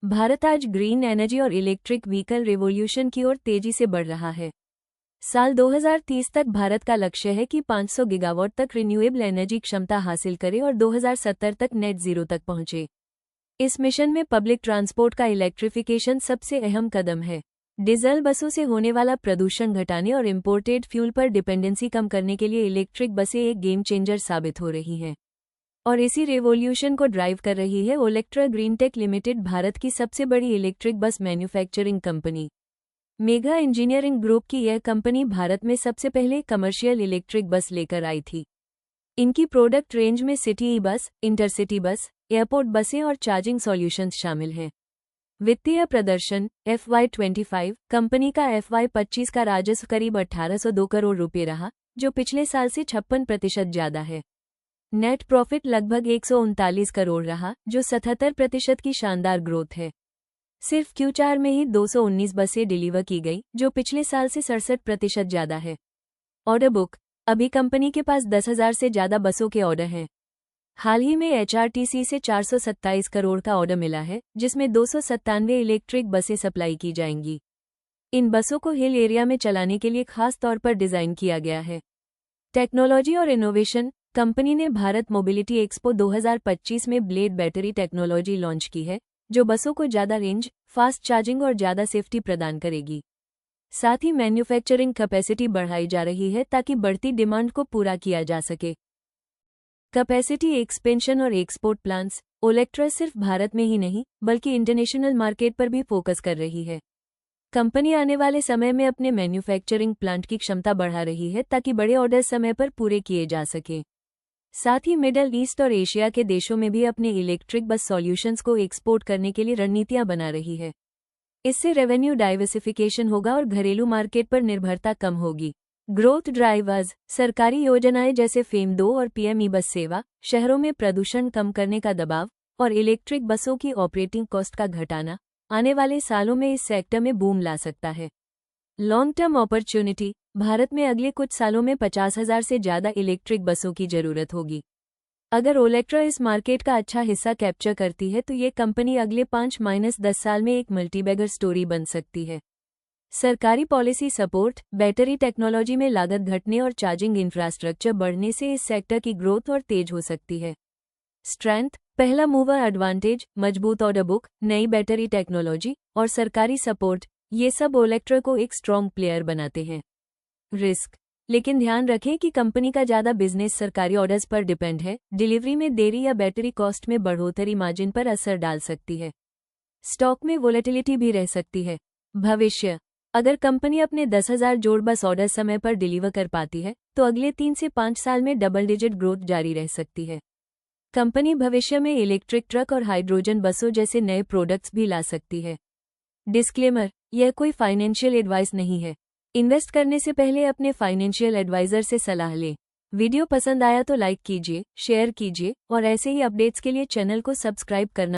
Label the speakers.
Speaker 1: भारत आज green energy और electric vehicle revolution की ओर तेजी से बढ़ रहा है। साल 2030 तक भारत का लक्ष्य है कि 500 गीगावाट तक रिन्यूएबल एनर्जी क्षमता हासिल करे और 2070 तक नेट जीरो तक पहुंचे। इस मिशन में पब्लिक ट्रांसपोर्ट का इलेक्ट्रिफिकेशन सबसे अहम कदम है। डीजल बसों से होने वाला प्रदूषण घटाने और इम्पोर्टेड फ्यूल पर डिपेंडेंसी कम करने के लिए इलेक्ट्रिक बसें एक गेम चेंजर साबित हो रही हैं। और इसी रेवोल्यूशन को ड्राइव कर रही है ओलेक्ट्रा ग्रीनटेक लिमिटेड, भारत की सबसे बड़ी electric bus manufacturing company. Mega engineering group की यह कंपनी भारत में सबसे पहले कमर्शियल इलेक्ट्रिक बस लेकर आई थी। इनकी प्रोडक्ट रेंज में सिटी ई बस, इंटरसिटी बस, एयरपोर्ट बसें और चार्जिंग सॉल्यूशंस शामिल हैं। वित्तीय प्रदर्शन FY25 कंपनी का FY25 का राजस्व करीब 1802 करोड़ रुपये रहा, जो पिछले साल से 56% ज्यादा है। नेट प्रॉफिट लगभग 139 करोड़ रहा, जो 77% की शानदार ग्रोथ है। सिर्फ Q4 में ही 219 बसें डिलीवर की गई, जो पिछले साल से 67% ज्यादा है। ऑर्डर बुक अभी कंपनी के पास 10,000 से ज्यादा बसों के ऑर्डर हैं। हाल ही में HRTC से 427 करोड़ का ऑर्डर मिला है, जिसमें 297 इलेक्ट्रिक बसें सप्लाई की जाएंगी। इन बसों को हिल एरिया में चलाने के लिए खास तौर पर डिजाइन किया गया है। टेक्नोलॉजी और इनोवेशन कंपनी ने भारत मोबिलिटी एक्सपो 2025 में ब्लेड बैटरी टेक्नोलॉजी लॉन्च की है, जो बसों को ज्यादा रेंज, फास्ट चार्जिंग और ज्यादा सेफ्टी प्रदान करेगी। साथ ही मैन्युफैक्चरिंग कैपेसिटी बढ़ाई जा रही है ताकि बढ़ती डिमांड को पूरा किया जा सके। कैपेसिटी एक्सपेंशन और एक्सपोर्ट प्लान्स ओलेक्ट्रा सिर्फ भारत में ही नहीं, बल्कि इंटरनेशनल मार्केट पर भी फोकस कर रही है। कंपनी आने वाले समय में अपने मैन्युफैक्चरिंग प्लांट की क्षमता बढ़ा रही है ताकि बड़े ऑर्डर समय पर पूरे किए जा सकें। साथ ही मिडल ईस्ट और एशिया के देशों में भी अपने इलेक्ट्रिक बस सॉल्यूशंस को एक्सपोर्ट करने के लिए रणनीतियां बना रही है। इससे रेवेन्यू डाइवर्सिफिकेशन होगा और घरेलू मार्केट पर निर्भरता कम होगी। ग्रोथ ड्राइवर्स सरकारी योजनाएं जैसे फेम 2 और PME बस सेवा, शहरों में प्रदूषण कम करने का दबाव और इलेक्ट्रिक बसों की ऑपरेटिंग कॉस्ट का घटाना आने वाले सालों में इस सेक्टर में बूम ला सकता है। लॉन्ग टर्म अपॉर्चुनिटी भारत में अगले कुछ सालों में 50,000 से ज्यादा इलेक्ट्रिक बसों की जरूरत होगी। अगर ओलेक्ट्रा इस मार्केट का अच्छा हिस्सा कैप्चर करती है तो ये कंपनी अगले 5-10 साल में एक मल्टीबैगर स्टोरी बन सकती है। सरकारी पॉलिसी सपोर्ट, बैटरी टेक्नोलॉजी में लागत घटने और चार्जिंग इंफ्रास्ट्रक्चर बढ़ने से इस सेक्टर की ग्रोथ और तेज हो सकती है। स्ट्रेंथ पहला मूवर एडवांटेज, मजबूत ऑर्डर बुक, नई बैटरी टेक्नोलॉजी और सरकारी सपोर्ट, ये सब ओलेक्ट्रा को एक स्ट्रॉन्ग प्लेयर बनाते हैं। रिस्क लेकिन ध्यान रखें कि कंपनी का ज्यादा बिजनेस सरकारी ऑर्डर्स पर डिपेंड है। डिलीवरी में देरी या बैटरी कॉस्ट में बढ़ोतरी मार्जिन पर असर डाल सकती है। स्टॉक में वोलेटिलिटी भी रह सकती है। भविष्य अगर कंपनी अपने 10,000 जोड़ बस ऑर्डर समय पर डिलीवर कर पाती है तो अगले 3 से 5 साल में डबल डिजिट ग्रोथ जारी रह सकती है। कंपनी भविष्य में इलेक्ट्रिक ट्रक और हाइड्रोजन बसों जैसे नए प्रोडक्ट्स भी ला सकती है। डिस्क्लेमर, यह कोई फाइनेंशियल एडवाइस नहीं है। इन्वेस्ट करने से पहले अपने फाइनेंशियल एडवाइजर से सलाह लें। वीडियो पसंद आया तो लाइक कीजिए, शेयर कीजिए और ऐसे ही अपडेट्स के लिए चैनल को सब्सक्राइब करना